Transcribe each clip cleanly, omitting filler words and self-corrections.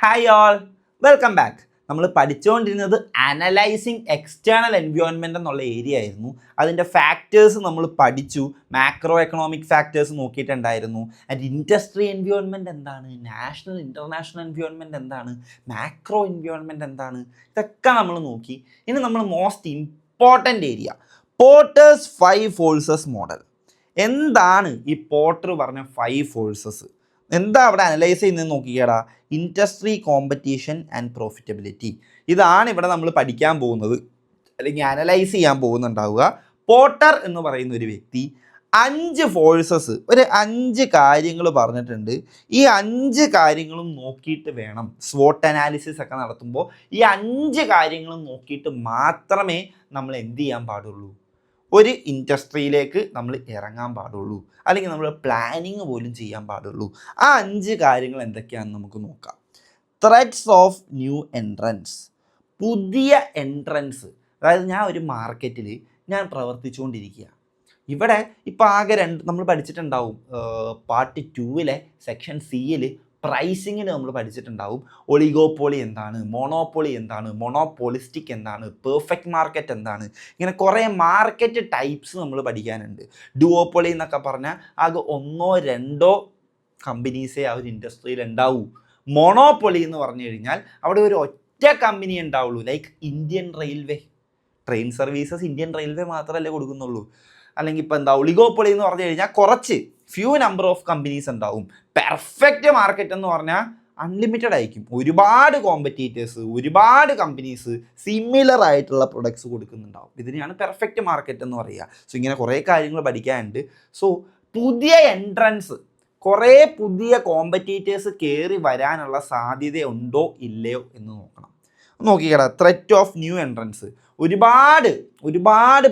Hi all, welcome back. നമ്മൾ പഠിച്ചുകൊണ്ടിരുന്നത് analysing external environment എന്നുള്ള ഏരിയ ആയിരുന്നു. അതിൻ്റെ ഫാക്ടേഴ്സ് നമ്മൾ പഠിച്ചു. മാക്രോ എക്കണോമിക് ഫാക്ടേഴ്സ് നോക്കിയിട്ടുണ്ടായിരുന്നു. ആൻഡ് ഇൻഡസ്ട്രി എൻവയോൺമെൻറ്റ് എന്താണ്, നാഷണൽ ഇൻ്റർനാഷണൽ എൻവയോൺമെൻറ്റ് എന്താണ്, മാക്രോ എൻവയോൺമെൻറ്റ് എന്താണ്, ഇതൊക്കെ നമ്മൾ നോക്കി. ഇനി നമ്മൾ most important area, Porter's 5 forces model. എന്താണ് ഈ പോർട്ടർ പറഞ്ഞ 5 ഫോഴ്സസ്? എന്താ അവിടെ അനലൈസ് ചെയ്യുന്നത് നോക്കിക്കേടാ? Industry, competition and profitability. ഇതാണ് ഇവിടെ നമ്മൾ പഠിക്കാൻ പോകുന്നത്, അല്ലെങ്കിൽ അനലൈസ് ചെയ്യാൻ പോകുന്നുണ്ടാവുക. പോർട്ടർ എന്ന് പറയുന്ന ഒരു വ്യക്തി 5 ഫോഴ്സസ്, ഒരു 5 കാര്യങ്ങൾ പറഞ്ഞിട്ടുണ്ട്. ഈ 5 കാര്യങ്ങളും നോക്കിയിട്ട് വേണം സ്വോട്ട് അനാലിസിസ് ഒക്കെ നടത്തുമ്പോൾ ഈ 5 കാര്യങ്ങളും നോക്കിയിട്ട് മാത്രമേ നമ്മൾ എന്ത് ചെയ്യാൻ പാടുള്ളൂ, ഒരു ഇൻഡസ്ട്രിയിലേക്ക് നമ്മൾ ഇറങ്ങാൻ പാടുള്ളൂ, അല്ലെങ്കിൽ നമ്മൾ പ്ലാനിങ് പോലും ചെയ്യാൻ പാടുള്ളൂ. ആ 5 കാര്യങ്ങൾ എന്തൊക്കെയാണെന്ന് നമുക്ക് നോക്കാം. ത്രെഡ്സ് ഓഫ് ന്യൂ എൻട്രൻസ്, പുതിയ എൻട്രൻസ്. അതായത് ഞാൻ ഒരു മാർക്കറ്റിൽ ഞാൻ പ്രവർത്തിച്ചുകൊണ്ടിരിക്കുക. ഇവിടെ ഇപ്പോൾ ആകെ നമ്മൾ പഠിച്ചിട്ടുണ്ടാവും പാർട്ട് 2 സെക്ഷൻ സിയിൽ പ്രൈസിങ്ങിൽ നമ്മൾ പഠിച്ചിട്ടുണ്ടാവും. ഒളിഗോപോളി എന്താണ്, മോണോപോളി എന്താണ്, മോണോപോളിസ്റ്റിക് എന്താണ്, പെർഫെക്റ്റ് മാർക്കറ്റ് എന്താണ്, ഇങ്ങനെ കുറേ മാർക്കറ്റ് ടൈപ്സ് നമ്മൾ പഠിക്കാനുണ്ട്. ഡുവോപോളി എന്നൊക്കെ പറഞ്ഞാൽ ആകെ 1-2 കമ്പനീസേ ആ ഒരു ഇൻഡസ്ട്രിയിൽ ഉണ്ടാവൂ. മോണോപോളി എന്ന് പറഞ്ഞു കഴിഞ്ഞാൽ അവിടെ ഒരു ഒറ്റ കമ്പനി ഉണ്ടാവുള്ളൂ. Like Indian railway, train services Indian railway മാത്രമല്ലേ കൊടുക്കുന്നുള്ളൂ. അല്ലെങ്കിൽ ഇപ്പോൾ എന്താ ഒളിഗോപോളി എന്ന് പറഞ്ഞു കഴിഞ്ഞാൽ കുറച്ച് ഫ്യൂ നമ്പർ ഓഫ് കമ്പനീസ് ഉണ്ടാവും. പെർഫെക്റ്റ് മാർക്കറ്റ് എന്ന് പറഞ്ഞാൽ അൺലിമിറ്റഡ് ആയിരിക്കും. ഒരുപാട് കോമ്പറ്റീറ്റേഴ്സ്, ഒരുപാട് കമ്പനീസ് സിമിലർ ആയിട്ടുള്ള പ്രൊഡക്ട്സ് കൊടുക്കുന്നുണ്ടാവും. ഇതിനെയാണ് പെർഫെക്റ്റ് മാർക്കറ്റ് എന്ന് പറയുക. സോ ഇങ്ങനെ കുറേ കാര്യങ്ങൾ പഠിക്കാനുണ്ട്. സോ പുതിയ എൻട്രൻസ്, കുറേ പുതിയ കോമ്പറ്റീറ്റേഴ്സ് കയറി വരാനുള്ള സാധ്യതയുണ്ടോ ഇല്ലയോ എന്ന് നോക്കണം. നോക്കിക്കട, ത്രെറ്റ് ഓഫ് ന്യൂ എൻട്രൻസ്. ഒരുപാട്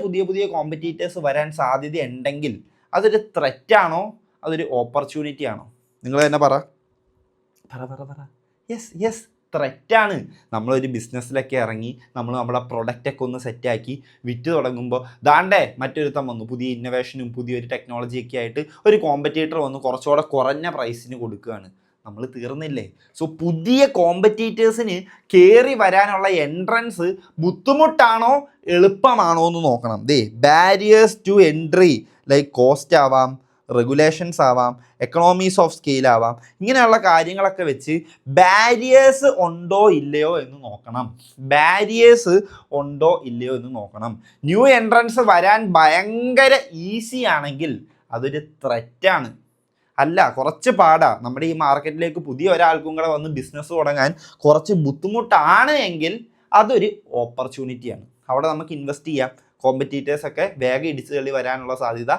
പുതിയ കോമ്പറ്റീറ്റേഴ്സ് വരാൻ സാധ്യത ഉണ്ടെങ്കിൽ അതൊരു ത്രെറ്റാണോ അതൊരു ഓപ്പർച്യൂണിറ്റി ആണോ? നിങ്ങൾ തന്നെ പറ. യെസ്, ത്രെറ്റാണ്. നമ്മളൊരു ബിസിനസ്സിലൊക്കെ ഇറങ്ങി നമ്മുടെ പ്രൊഡക്റ്റൊക്കെ ഒന്ന് സെറ്റാക്കി വിറ്റ് തുടങ്ങുമ്പോൾ ദാണ്ടേ മറ്റൊരുത്തം വന്നു, പുതിയ ഇന്നോവേഷനും പുതിയൊരു ടെക്നോളജിയൊക്കെ ആയിട്ട് ഒരു കോമ്പറ്റീറ്റർ വന്നു കുറച്ചുകൂടെ കുറഞ്ഞ പ്രൈസിന് കൊടുക്കുകയാണ്. നമ്മൾ തീർന്നില്ലേ? സോ പുതിയ കോമ്പറ്റീറ്റേഴ്സിന് കയറി വരാനുള്ള എൻട്രൻസ് ബുദ്ധിമുട്ടാണോ എളുപ്പമാണോ എന്ന് നോക്കണം. Barriers to entry like cost ആവാം, റെഗുലേഷൻസ് ആവാം, എക്കണോമീസ് ഓഫ് സ്കെയിൽ ആവാം. ഇങ്ങനെയുള്ള കാര്യങ്ങളൊക്കെ വെച്ച് ബാരിയേഴ്സ് ഉണ്ടോ ഇല്ലയോ എന്ന് നോക്കണം. ന്യൂ എൻട്രൻസ് വരാൻ ഭയങ്കര ഈസി ആണെങ്കിൽ അതൊരു ത്രെറ്റാണ്. അല്ല, കുറച്ച് പാടാ. നമ്മുടെ ഈ മാർക്കറ്റിലേക്ക് പുതിയ ഒരാൾക്കും കൂടെ വന്ന് ബിസിനസ് തുടങ്ങാൻ കുറച്ച് ബുദ്ധിമുട്ടാണ് എങ്കിൽ അതൊരു ഓപ്പർച്യൂണിറ്റിയാണ്. അവിടെ നമുക്ക് ഇൻവെസ്റ്റ് ചെയ്യാം. കോമ്പറ്റീറ്റേഴ്സൊക്കെ വേഗം ഇടിച്ചു തള്ളി വരാനുള്ള സാധ്യത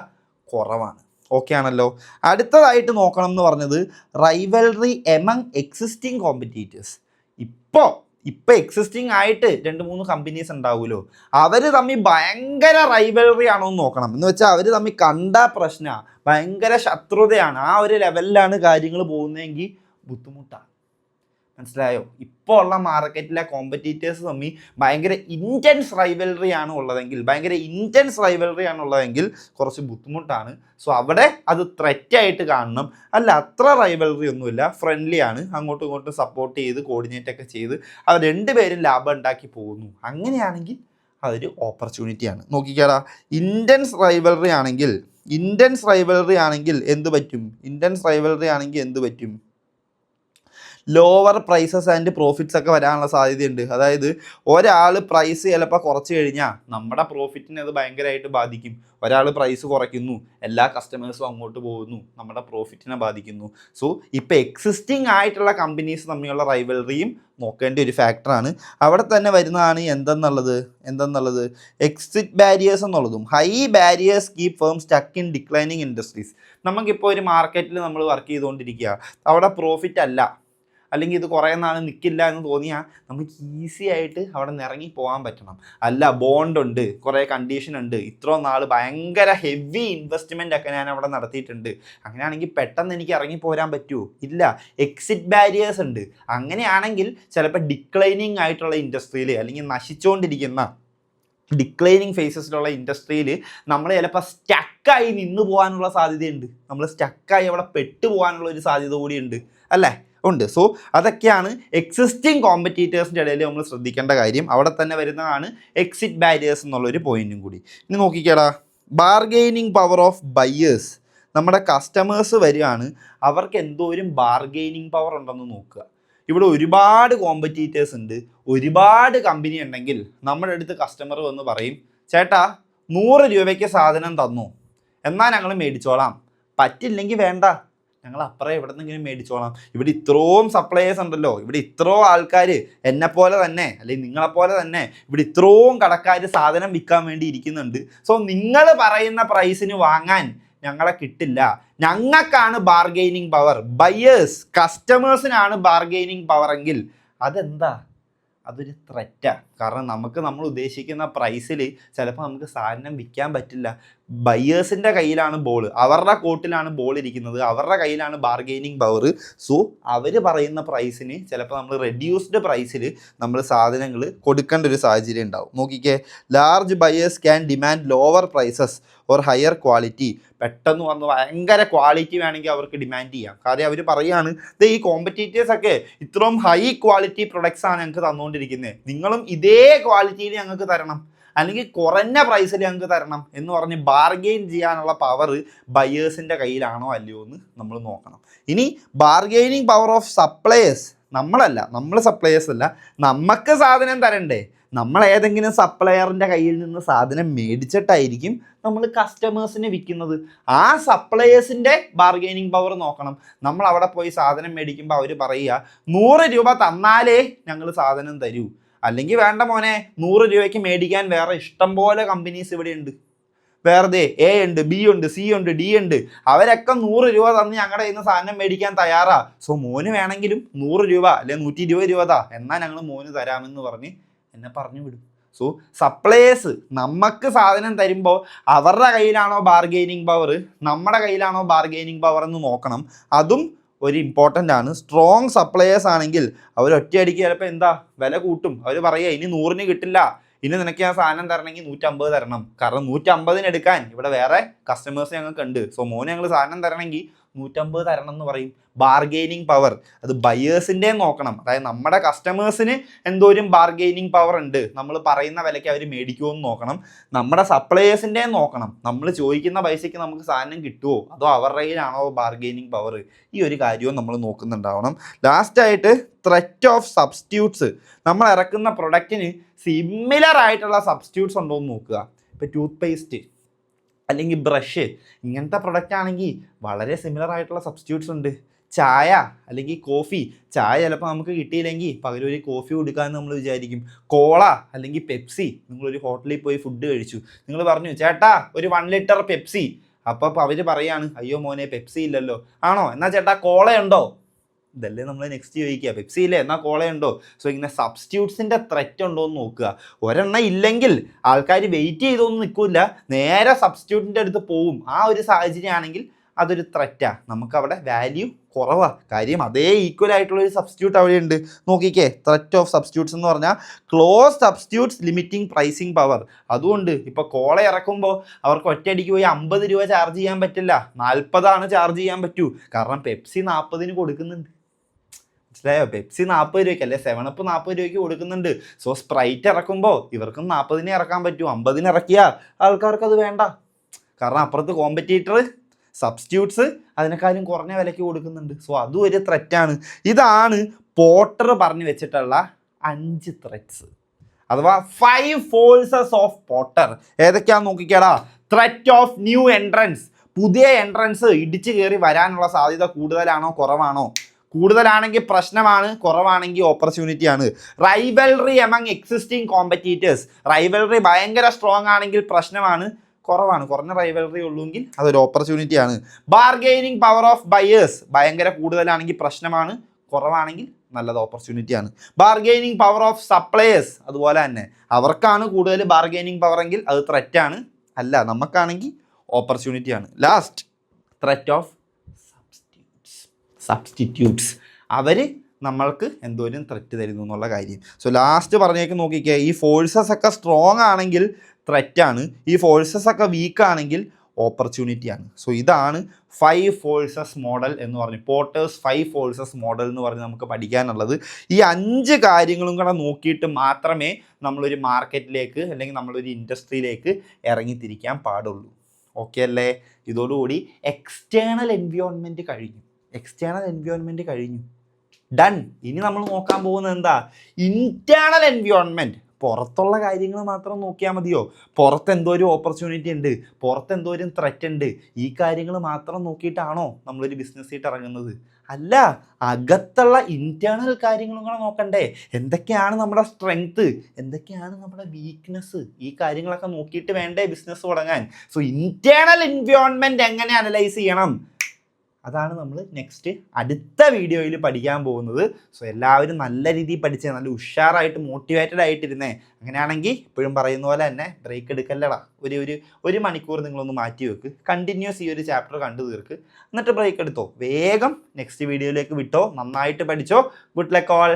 കുറവാണ്. ഓക്കെ ആണല്ലോ. അടുത്തതായിട്ട് നോക്കണം എന്ന് പറഞ്ഞത് റൈവൽറി എമംഗ് എക്സിസ്റ്റിംഗ് കോമ്പറ്റീറ്റേഴ്സ്. ഇപ്പോൾ എക്സിസ്റ്റിംഗ് ആയിട്ട് 2-3 കമ്പനീസ് ഉണ്ടാവുമല്ലോ, അവർ തമ്മിൽ ഭയങ്കര റൈവൽറി ആണോ എന്ന് നോക്കണം. എന്ന് വെച്ചാൽ അവർ തമ്മിൽ കണ്ട പ്രശ്നമാണ്, ഭയങ്കര ശത്രുതയാണ്, ആ ഒരു ലെവലിലാണ് കാര്യങ്ങൾ പോകുന്നതെങ്കിൽ ബുദ്ധിമുട്ടാണ്. മനസ്സിലായോ? ഇപ്പോൾ ഉള്ള മാർക്കറ്റിലെ കോമ്പറ്റീറ്റേഴ്സ് തമ്മിൽ ഭയങ്കര ഇൻറ്റൻസ് റൈവൽറി ആണ് ഉള്ളതെങ്കിൽ കുറച്ച് ബുദ്ധിമുട്ടാണ്. സോ അവിടെ അത് ത്രെറ്റായിട്ട് കാണണം. അല്ല, അത്ര റൈവൽറി ഒന്നുമില്ല, ഫ്രണ്ട്ലി ആണ്, അങ്ങോട്ടും ഇങ്ങോട്ടും സപ്പോർട്ട് ചെയ്ത് കോർഡിനേറ്റ് ഒക്കെ ചെയ്ത് അവർ രണ്ടുപേരും ലാഭം ഉണ്ടാക്കി പോകുന്നു, അങ്ങനെയാണെങ്കിൽ അതൊരു ഓപ്പർച്യൂണിറ്റിയാണ്. നോക്കിക്കാടാ, ഇൻറ്റൻസ് റൈവൽറി ആണെങ്കിൽ എന്ത് പറ്റും? ലോവർ പ്രൈസസ് ആൻഡ് പ്രോഫിറ്റ്സ് ഒക്കെ വരാനുള്ള സാധ്യതയുണ്ട്. അതായത് ഒരാൾ പ്രൈസ് ചിലപ്പോൾ കുറച്ച് കഴിഞ്ഞാൽ നമ്മുടെ പ്രോഫിറ്റിനെ അത് ഭയങ്കരമായിട്ട് ബാധിക്കും. ഒരാൾ പ്രൈസ് കുറയ്ക്കുന്നു, എല്ലാ കസ്റ്റമേഴ്സും അങ്ങോട്ട് പോകുന്നു, നമ്മുടെ പ്രോഫിറ്റിനെ ബാധിക്കുന്നു. സോ ഇപ്പോൾ എക്സിസ്റ്റിംഗ് ആയിട്ടുള്ള കമ്പനീസ് തമ്മിലുള്ള റൈവൽറിയും നോക്കേണ്ട ഒരു ഫാക്ടറാണ്. അവിടെ തന്നെ വരുന്നതാണ് എന്തെന്നുള്ളത് എക്സിറ്റ് ബാരിയേഴ്സ് എന്നുള്ളതും. High barriers keep firm stuck in declining industries. നമുക്കിപ്പോൾ ഒരു മാർക്കറ്റിൽ നമ്മൾ വർക്ക് ചെയ്തുകൊണ്ടിരിക്കുക, അവിടെ പ്രോഫിറ്റ് അല്ല, അല്ലെങ്കിൽ ഇത് കുറേ നാൾ നിൽക്കില്ല എന്ന് തോന്നിയാൽ നമുക്ക് ഈസി ആയിട്ട് അവിടെ നിന്ന് ഇറങ്ങി പോകാൻ പറ്റണം. അല്ല, ബോണ്ടുണ്ട്, കുറേ കണ്ടീഷൻ ഉണ്ട്, ഇത്രയും നാൾ ഭയങ്കര ഹെവി ഇൻവെസ്റ്റ്മെൻ്റ് ഒക്കെ ഞാൻ അവിടെ നടത്തിയിട്ടുണ്ട്, അങ്ങനെയാണെങ്കിൽ പെട്ടെന്ന് എനിക്ക് ഇറങ്ങി പോരാൻ പറ്റുമോ? ഇല്ല, എക്സിറ്റ് ബാരിയേഴ്സ് ഉണ്ട്. അങ്ങനെയാണെങ്കിൽ ചിലപ്പോൾ ഡിക്ലൈനിങ് ആയിട്ടുള്ള ഇൻഡസ്ട്രിയിൽ, അല്ലെങ്കിൽ നശിച്ചുകൊണ്ടിരിക്കുന്ന ഡിക്ലൈനിങ് ഫേസസിലുള്ള ഇൻഡസ്ട്രിയിൽ നമ്മൾ ചിലപ്പോൾ സ്റ്റക്കായി നിന്ന് പോകാനുള്ള സാധ്യതയുണ്ട്. നമ്മൾ സ്റ്റക്കായി അവിടെ പെട്ടു പോകാനുള്ള ഒരു സാധ്യത കൂടിയുണ്ട്, അല്ലേ? ഉണ്ട്. സോ അതൊക്കെയാണ് എക്സിസ്റ്റിംഗ് കോമ്പറ്റീറ്റേഴ്സിൻ്റെ ഇടയിൽ നമ്മൾ ശ്രദ്ധിക്കേണ്ട കാര്യം. അവിടെ തന്നെ വരുന്നതാണ് എക്സിറ്റ് ബാരിയേഴ്സ് എന്നുള്ളൊരു പോയിന്റും കൂടി. ഇനി നോക്കിക്കേടാ, ബാർഗെയിനിങ് പവർ ഓഫ് ബയേഴ്സ്. നമ്മുടെ കസ്റ്റമേഴ്സ് വരികയാണ്, അവർക്ക് എന്തോരം ബാർഗെയിനിങ് പവർ ഉണ്ടെന്ന് നോക്കുക. ഇവിടെ ഒരുപാട് കോമ്പറ്റീറ്റേഴ്സ് ഉണ്ട്, ഒരുപാട് കമ്പനി ഉണ്ടെങ്കിൽ നമ്മുടെ അടുത്ത് കസ്റ്റമർ വന്ന് പറയും, ചേട്ടാ 100 രൂപയ്ക്ക് സാധനം തന്നു എന്നാൽ ഞങ്ങൾ മേടിച്ചോളാം, പറ്റില്ലെങ്കിൽ വേണ്ട, ഞങ്ങൾ അപ്പുറം എവിടെ നിന്നെങ്കിലും മേടിച്ചോളാം. ഇവിടെ ഇത്രയും സപ്ലയേഴ്സ് ഉണ്ടല്ലോ, ഇവിടെ ഇത്രയും ആൾക്കാർ എന്നെപ്പോലെ തന്നെ അല്ലെങ്കിൽ നിങ്ങളെപ്പോലെ തന്നെ ഇവിടെ ഇത്രയും കടക്കാർ സാധനം വിൽക്കാൻ വേണ്ടി ഇരിക്കുന്നുണ്ട്. സോ നിങ്ങൾ പറയുന്ന പ്രൈസിന് വാങ്ങാൻ ഞങ്ങളെ കിട്ടില്ല. ഞങ്ങൾക്കാണ് ബാർഗെയിനിങ് പവർ. ബയേഴ്സ് കസ്റ്റമേഴ്സിനാണ് ബാർഗെയിനിങ് പവർ എങ്കിൽ അതെന്താ? അതൊരു ത്രെറ്റാണ്. കാരണം നമ്മൾ ഉദ്ദേശിക്കുന്ന പ്രൈസിൽ ചിലപ്പോൾ നമുക്ക് സാധനം വിൽക്കാൻ പറ്റില്ല. ബയേഴ്സിൻ്റെ കയ്യിലാണ് ബോൾ, അവരുടെ കോർട്ടിലാണ് ബോൾ ഇരിക്കുന്നത്, അവരുടെ കയ്യിലാണ് ബാർഗെയിനിങ് പവർ. സോ അവർ പറയുന്ന പ്രൈസിന് ചിലപ്പോൾ നമ്മൾ റെഡ്യൂസ്ഡ് പ്രൈസിൽ നമ്മൾ സാധനങ്ങൾ കൊടുക്കേണ്ട ഒരു സാഹചര്യം ഉണ്ടാവും. നോക്കിക്കേ, large buyers can demand lower prices or higher quality. പെട്ടെന്ന് വന്ന് ഭയങ്കര ക്വാളിറ്റി വേണമെങ്കിൽ അവർക്ക് ഡിമാൻഡ് ചെയ്യാം. കാര്യം അവർ പറയുകയാണ്, ഈ കോമ്പറ്റീറ്റേഴ്സൊക്കെ ഇത്രയും ഹൈ ക്വാളിറ്റി പ്രൊഡക്ട്സാണ് ഞങ്ങൾക്ക് തന്നുകൊണ്ടിരിക്കുന്നത്, നിങ്ങളും ഇതേ ക്വാളിറ്റിയിൽ ഞങ്ങൾക്ക് തരണം, അല്ലെങ്കിൽ കുറഞ്ഞ പ്രൈസിൽ ഞങ്ങൾക്ക് തരണം എന്ന് പറഞ്ഞ് ബാർഗെയിൻ ചെയ്യാനുള്ള പവർ ബയേഴ്സിൻ്റെ കയ്യിലാണോ അല്ലയോ എന്ന് നമ്മൾ നോക്കണം. ഇനി ബാർഗെയിനിങ് പവർ ഓഫ് സപ്ലയേഴ്സ്. നമ്മൾ സപ്ലയേഴ്സ് അല്ല, നമുക്ക് സാധനം തരണ്ടേ. നമ്മൾ ഏതെങ്കിലും സപ്ലയറിൻ്റെ കയ്യിൽ നിന്ന് സാധനം മേടിച്ചിട്ടായിരിക്കും നമ്മൾ കസ്റ്റമേഴ്സിന് വിൽക്കുന്നത്. ആ സപ്ലയേഴ്സിൻ്റെ ബാർഗെയിനിങ് പവർ നോക്കണം. നമ്മൾ അവിടെ പോയി സാധനം മേടിക്കുമ്പോൾ അവർ പറയുക 100 രൂപ തന്നാലേ ഞങ്ങൾ സാധനം തരൂ, അല്ലെങ്കിൽ വേണ്ട മോനെ 100 രൂപയ്ക്ക് മേടിക്കാൻ വേറെ ഇഷ്ടം പോലെ കമ്പനീസ് ഇവിടെ ഉണ്ട്, വേറെ എ ഉണ്ട്, ബി ഉണ്ട്, സി ഉണ്ട്, ഡി ഉണ്ട്, അവരൊക്കെ 100 രൂപ തന്ന് ഞങ്ങളുടെ കയ്യിൽ നിന്ന് സാധനം മേടിക്കാൻ തയ്യാറാ. സോ മോന് വേണമെങ്കിലും 100 രൂപ അല്ലെങ്കിൽ 120 രൂപ താ, എന്നാൽ ഞങ്ങൾ മോന് തരാമെന്ന് പറഞ്ഞ് എന്നെ പറഞ്ഞു വിടും. സോ സപ്ലയേഴ്സ് നമുക്ക് സാധനം തരുമ്പോൾ അവരുടെ കയ്യിലാണോ ബാർഗെയിനിങ് പവർ, നമ്മുടെ കയ്യിലാണോ ബാർഗെയിനിങ് പവർ എന്ന് നോക്കണം. അതും ഒരു ഇമ്പോർട്ടൻ്റ് ആണ്. സ്ട്രോങ് സപ്ലയേഴ്സ് ആണെങ്കിൽ അവർ ഒറ്റയടിക്ക് ചിലപ്പോൾ എന്താ വില കൂട്ടും. അവർ പറയുക ഇനി 100-ന് കിട്ടില്ല, ഇനി നിനക്ക് ഞാൻ സാധനം തരണമെങ്കിൽ 150 തരണം. കാരണം 150-ന് എടുക്കാൻ ഇവിടെ വേറെ കസ്റ്റമേഴ്സ് ഞങ്ങൾക്ക് ഉണ്ട്. സോ മോന് ഞങ്ങൾ സാധനം തരണമെങ്കിൽ 150 തരണം എന്ന് പറയും. ബാർഗെയിനിങ് പവർ അത് ബയേഴ്സിൻ്റെ നോക്കണം. അതായത് നമ്മുടെ കസ്റ്റമേഴ്സിന് എന്തോരം ബാർഗെയിനിങ് പവർ ഉണ്ട്, നമ്മൾ പറയുന്ന വിലയ്ക്ക് അവർ മേടിക്കുമോ എന്ന് നോക്കണം. നമ്മുടെ സപ്ലയേഴ്സിൻ്റെ നോക്കണം, നമ്മൾ ചോദിക്കുന്ന പൈസയ്ക്ക് നമുക്ക് സാധനം കിട്ടുമോ അതോ അവരുടെ കയ്യിലാണോ ബാർഗെയിനിങ് പവർ. ഈ ഒരു കാര്യവും നമ്മൾ നോക്കുന്നുണ്ടാവണം. ലാസ്റ്റായിട്ട് ത്രെറ്റ് ഓഫ് സബ്സ്റ്റിറ്റ്യൂട്ട്സ്. നമ്മൾ ഇറക്കുന്ന പ്രൊഡക്റ്റിന് സിമിലർ ആയിട്ടുള്ള സബ്സ്റ്റിറ്റ്യൂട്ട്സ് ഉണ്ടോ എന്ന് നോക്കുക. ഇപ്പോൾ ടൂത്ത് പേസ്റ്റ് അല്ലെങ്കിൽ ബ്രഷ് ഇങ്ങനത്തെ പ്രൊഡക്റ്റ് ആണെങ്കിൽ വളരെ സിമിലർ ആയിട്ടുള്ള സബ്സ്റ്റിറ്റ്യൂട്ട്സ് ഉണ്ട്. ചായ അല്ലെങ്കിൽ കോഫി, ചായ ചിലപ്പോൾ നമുക്ക് കിട്ടിയില്ലെങ്കിൽ പകരം ഒരു കോഫി കൊടുക്കാമെന്ന് നമ്മൾ വിചാരിക്കും. കോള അല്ലെങ്കിൽ പെപ്സി, നിങ്ങളൊരു ഹോട്ടലിൽ പോയി ഫുഡ് കഴിച്ചു, നിങ്ങൾ പറഞ്ഞു ചേട്ടാ ഒരു 1 ലിറ്റർ പെപ്സി. അപ്പോൾ അവർ പറയാണ്, അയ്യോ മോനെ പെപ്സി ഇല്ലല്ലോ. ആണോ, എന്നാൽ ചേട്ടാ കോളയുണ്ടോ? ഇതല്ലേ നമ്മൾ നെക്സ്റ്റ് ചോദിക്കുക, പെപ്സി ഇല്ലേ എന്നാൽ കോളയുണ്ടോ? സോ ഇങ്ങനെ സബ്സ്റ്റിറ്റ്യൂട്ട്സിൻ്റെ ത്രെറ്റ് ഉണ്ടോ എന്ന് നോക്കുക. ഒരെണ്ണം ഇല്ലെങ്കിൽ ആൾക്കാർ വെയിറ്റ് ചെയ്തൊന്നും നിൽക്കില്ല, നേരെ സബ്സ്റ്റിറ്റ്യൂട്ടിൻ്റെ അടുത്ത് പോവും. ആ ഒരു സാഹചര്യമാണെങ്കിൽ അതൊരു ത്രെറ്റാണ്, നമുക്കവിടെ വാല്യൂ കുറവാണ്. കാര്യം അതേ ഈക്വൽ ആയിട്ടുള്ളൊരു സബ്സ്റ്റിറ്റ്യൂട്ട് അവിടെ ഉണ്ട്. നോക്കിക്കേ, ത്രെറ്റ് ഓഫ് സബ്സ്റ്റിറ്റ്യൂട്ട്സ് എന്ന് പറഞ്ഞാൽ close substitutes limiting pricing power. അതുകൊണ്ട് ഇപ്പോൾ കോള ഇറക്കുമ്പോൾ അവർക്ക് ഒറ്റയടിക്ക് പോയി 50 രൂപ ചാർജ് ചെയ്യാൻ പറ്റില്ല, 40 ചാർജ് ചെയ്യാൻ പറ്റൂ. കാരണം പെപ്സി 40-ന് കൊടുക്കുന്നുണ്ട്, മനസ്സിലായോ? പെപ്സി 40 രൂപയ്ക്ക് അല്ലെ 7up 40 രൂപയ്ക്ക് കൊടുക്കുന്നുണ്ട്. സോ സ്പ്രൈറ്റ് ഇറക്കുമ്പോൾ ഇവർക്കും 40-ന് ഇറക്കാൻ പറ്റൂ. 50-ന് ഇറക്കിയാൽ ആൾക്കാർക്ക് അത് വേണ്ട. കാരണം അപ്പുറത്ത് കോമ്പറ്റീറ്റർ സബ്സ്റ്റിറ്റ്യൂട്ട്സ് അതിനേക്കാളും കുറഞ്ഞ വിലയ്ക്ക് കൊടുക്കുന്നുണ്ട്. സോ അതും ഒരു ത്രെറ്റാണ്. ഇതാണ് പോർട്ടർ പറഞ്ഞു വെച്ചിട്ടുള്ള 5 ത്രെറ്റ്സ്, അഥവാ 5 ഫോഴ്സസ് ഓഫ് പോർട്ടർ. ഏതൊക്കെയാണെന്ന് നോക്കിക്കാടാ. Threat of new entrants. പുതിയ എൻട്രൻസ് ഇടിച്ചു കയറി വരാനുള്ള സാധ്യത കൂടുതലാണോ കുറവാണോ? കൂടുതലാണെങ്കിൽ പ്രശ്നമാണ്, കുറവാണെങ്കിൽ ഓപ്പർച്യൂണിറ്റിയാണ്. Rivalry among existing competitors. Rivalry ഭയങ്കര സ്ട്രോങ് ആണെങ്കിൽ പ്രശ്നമാണ്, കുറഞ്ഞ റൈവൽറി ഉള്ളൂങ്കിൽ അതൊരു ഓപ്പർച്യൂണിറ്റിയാണ്. ബാർഗെയിനിങ് പവർ ഓഫ് ബയേഴ്സ് ഭയങ്കര കൂടുതലാണെങ്കിൽ പ്രശ്നമാണ്, കുറവാണെങ്കിൽ നല്ലത് ഓപ്പർച്യൂണിറ്റിയാണ്. ബാർഗെയിനിങ് പവർ ഓഫ് സപ്ലയേഴ്സ് അതുപോലെ തന്നെ, അവർക്കാണ് കൂടുതൽ ബാർഗെയിനിങ് പവർ എങ്കിൽ അത് ത്രെറ്റാണ്, അല്ല നമുക്കാണെങ്കിൽ ഓപ്പർച്യൂണിറ്റിയാണ്. Last threat of substitutes. അവർ നമ്മൾക്ക് എന്തോരം ത്രെറ്റ് തരുന്നു എന്നുള്ള കാര്യം. സോ ലാസ്റ്റ് പറഞ്ഞേക്ക് നോക്കിക്കേ, ഈ ഫോഴ്സസ് ഒക്കെ സ്ട്രോങ് ആണെങ്കിൽ ത്രെറ്റാണ്, ഈ ഫോഴ്സസ് ഒക്കെ വീക്ക് ആണെങ്കിൽ ഓപ്പർച്യൂണിറ്റിയാണ്. സോ ഇതാണ് 5 ഫോഴ്സസ് മോഡൽ എന്ന് പറഞ്ഞ്, പോർട്ടേഴ്സ് 5 ഫോഴ്സസ് മോഡൽ എന്ന് പറഞ്ഞ് നമുക്ക് പഠിക്കാനുള്ളത്. ഈ 5 കാര്യങ്ങളും കൂടെ നോക്കിയിട്ട് മാത്രമേ നമ്മളൊരു മാർക്കറ്റിലേക്ക് അല്ലെങ്കിൽ നമ്മളൊരു ഇൻഡസ്ട്രിയിലേക്ക് ഇറങ്ങിത്തിരിക്കാൻ പാടുള്ളൂ. ഓക്കെ അല്ലേ? ഇതോടുകൂടി എക്സ്റ്റേണൽ എൻവയോൺമെൻറ്റ് കഴിഞ്ഞു. ഡൺ. ഇനി നമ്മൾ നോക്കാൻ പോകുന്നത് എന്താ? Internal environment. പുറത്തുള്ള കാര്യങ്ങൾ മാത്രം നോക്കിയാൽ മതിയോ? പുറത്ത് എന്തോ ഒരു ഓപ്പർച്യൂണിറ്റി ഉണ്ട്, പുറത്ത് എന്തോ ഒരു ത്രെറ്റ് ഉണ്ട്, ഈ കാര്യങ്ങൾ മാത്രം നോക്കിയിട്ടാണോ നമ്മളൊരു ബിസിനസ്സിട്ട് ഇറങ്ങുന്നത്? അല്ല, അകത്തുള്ള ഇൻറ്റേർണൽ കാര്യങ്ങളും കൂടെ നോക്കണ്ടേ? എന്തൊക്കെയാണ് നമ്മുടെ സ്ട്രെങ്ത്, എന്തൊക്കെയാണ് നമ്മുടെ വീക്ക്നെസ്, ഈ കാര്യങ്ങളൊക്കെ നോക്കിയിട്ട് വേണ്ടേ ബിസിനസ് തുടങ്ങാൻ. സോ ഇൻറ്റേർണൽ എൻവയോൺമെൻറ്റ് എങ്ങനെ അനലൈസ് ചെയ്യണം, അതാണ് നമ്മൾ നെക്സ്റ്റ് അടുത്ത വീഡിയോയിൽ പഠിക്കാൻ പോകുന്നത്. സോ എല്ലാവരും നല്ല രീതിയിൽ പഠിച്ചേ, നല്ല ഉഷാറായിട്ട് മോട്ടിവേറ്റഡ് ആയിട്ടിരുന്നേ. അങ്ങനെയാണെങ്കിൽ ഇപ്പോഴും പറയുന്ന പോലെ തന്നെ ബ്രേക്ക് എടുക്കല്ലടാ. ഒരു മണിക്കൂർ നിങ്ങളൊന്ന് മാറ്റി വെക്ക്, കണ്ടിന്യൂസ് ഈ ഒരു ചാപ്റ്റർ കണ്ടു തീർക്ക്, എന്നിട്ട് ബ്രേക്ക് എടുത്തോ, വേഗം നെക്സ്റ്റ് വീഡിയോയിലേക്ക് വിട്ടോ, നന്നായിട്ട് പഠിച്ചോ. Good luck all.